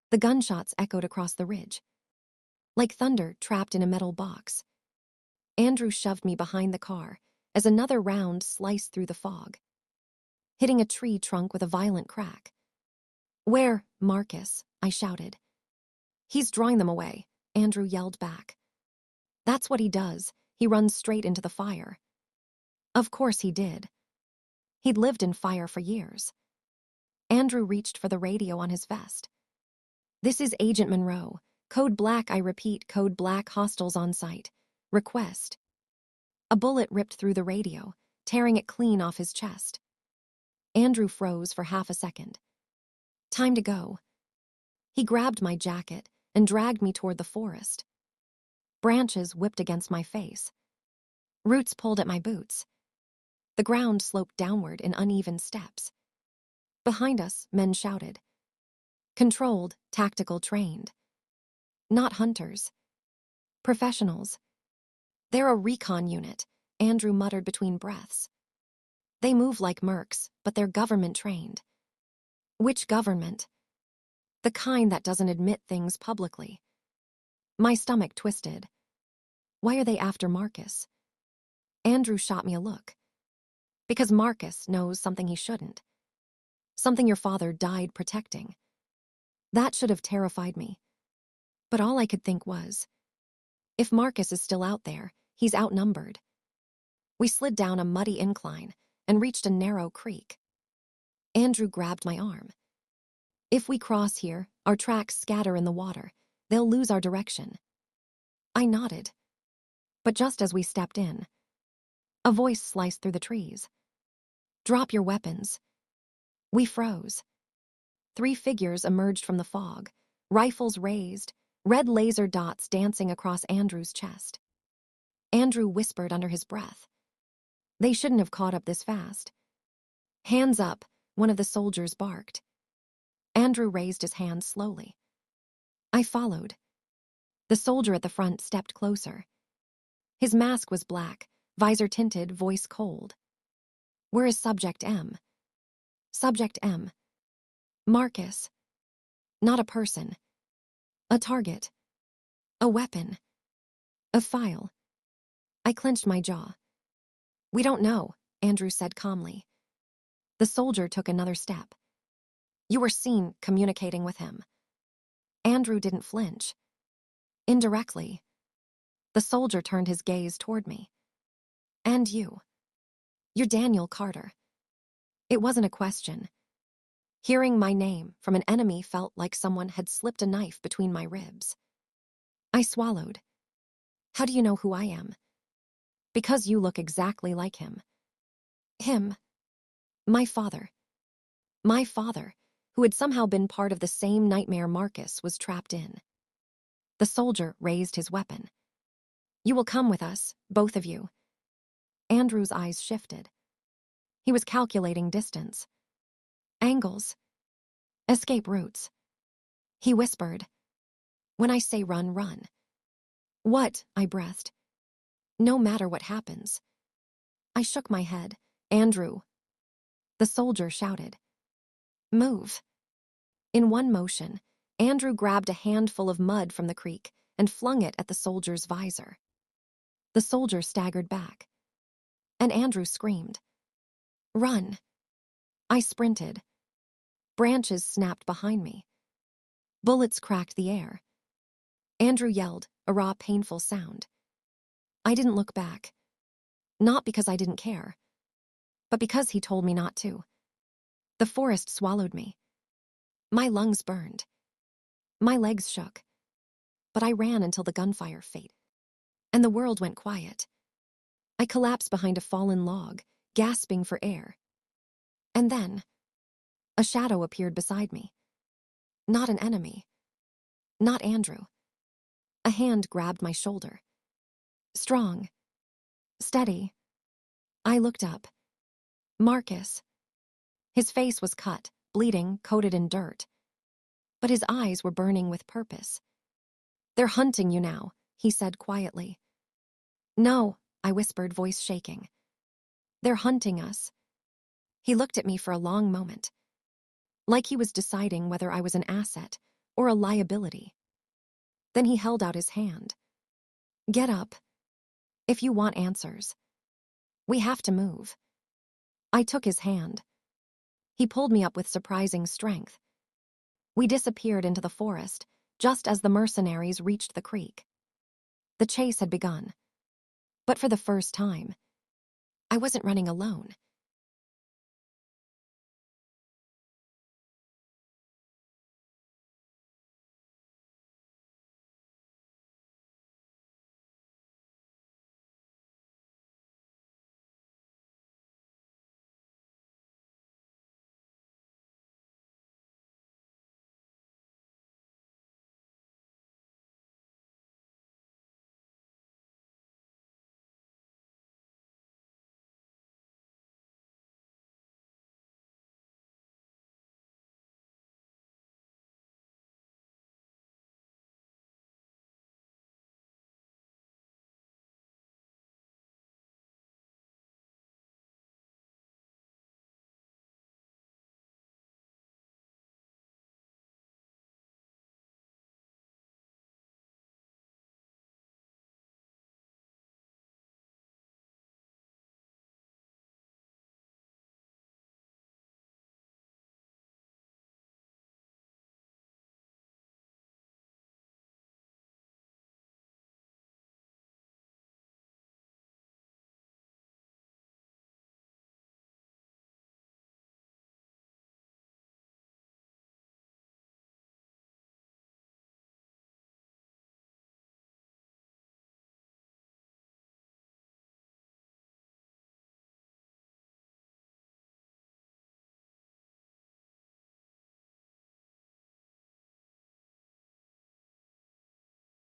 The gunshots echoed across the ridge, like thunder trapped in a metal box. Andrew shoved me behind the car as another round sliced through the fog, hitting a tree trunk with a violent crack. "Where, Marcus?" I shouted. "He's drawing them away," Andrew yelled back. "That's what he does. He runs straight into the fire." Of course he did. He'd lived in fire for years. Andrew reached for the radio on his vest. "This is Agent Monroe. Code Black, I repeat, Code Black, hostiles on site. Request." A bullet ripped through the radio, tearing it clean off his chest. Andrew froze for half a second. "Time to go." He grabbed my jacket and dragged me toward the forest. Branches whipped against my face. Roots pulled at my boots. The ground sloped downward in uneven steps. Behind us, men shouted. Controlled, tactical, trained. Not hunters. Professionals. "They're a recon unit," Andrew muttered between breaths. "They move like mercs, but they're government trained." "Which government?" "The kind that doesn't admit things publicly." My stomach twisted. "Why are they after Marcus?" Andrew shot me a look. "Because Marcus knows something he shouldn't. Something your father died protecting." That should have terrified me. But all I could think was, if Marcus is still out there, he's outnumbered. We slid down a muddy incline and reached a narrow creek. Andrew grabbed my arm. "If we cross here, our tracks scatter in the water. They'll lose our direction." I nodded. But just as we stepped in, a voice sliced through the trees. "Drop your weapons." We froze. 3 figures emerged from the fog, rifles raised, red laser dots dancing across Andrew's chest. Andrew whispered under his breath. "They shouldn't have caught up this fast." "Hands up," one of the soldiers barked. Andrew raised his hand slowly. I followed. The soldier at the front stepped closer. His mask was black, visor tinted, voice cold. "Where is Subject M?" "Subject M. Marcus. Not a person. A target. A weapon. A file." I clenched my jaw. "We don't know," Andrew said calmly. The soldier took another step. "You were seen communicating with him." Andrew didn't flinch. "Indirectly." The soldier turned his gaze toward me. "And you. You're Daniel Carter." It wasn't a question. Hearing my name from an enemy felt like someone had slipped a knife between my ribs. I swallowed. "How do you know who I am?" "Because you look exactly like him." "Him?" My father. My father, who had somehow been part of the same nightmare Marcus was trapped in. The soldier raised his weapon. "You will come with us, both of you." Andrew's eyes shifted. He was calculating distance. Angles. Escape routes. He whispered, "When I say run, run." "What?" I breathed. "No matter what happens." I shook my head. "Andrew." The soldier shouted, "Move." In one motion, Andrew grabbed a handful of mud from the creek and flung it at the soldier's visor. The soldier staggered back, and Andrew screamed, "Run." I sprinted. Branches snapped behind me. Bullets cracked the air. Andrew yelled, a raw, painful sound. I didn't look back. Not because I didn't care, but because he told me not to. The forest swallowed me. My lungs burned. My legs shook. But I ran until the gunfire faded, and the world went quiet. I collapsed behind a fallen log, gasping for air. And then, a shadow appeared beside me. Not an enemy. Not Andrew. A hand grabbed my shoulder. Strong. Steady. I looked up. Marcus. His face was cut, bleeding, coated in dirt. But his eyes were burning with purpose. "They're hunting you now," he said quietly. "No," I whispered, voice shaking. "They're hunting us." He looked at me for a long moment, like he was deciding whether I was an asset or a liability. Then he held out his hand. Get up. If you want answers. We have to move. I took his hand. He pulled me up with surprising strength. We disappeared into the forest, just as the mercenaries reached the creek. The chase had begun. But for the first time, I wasn't running alone.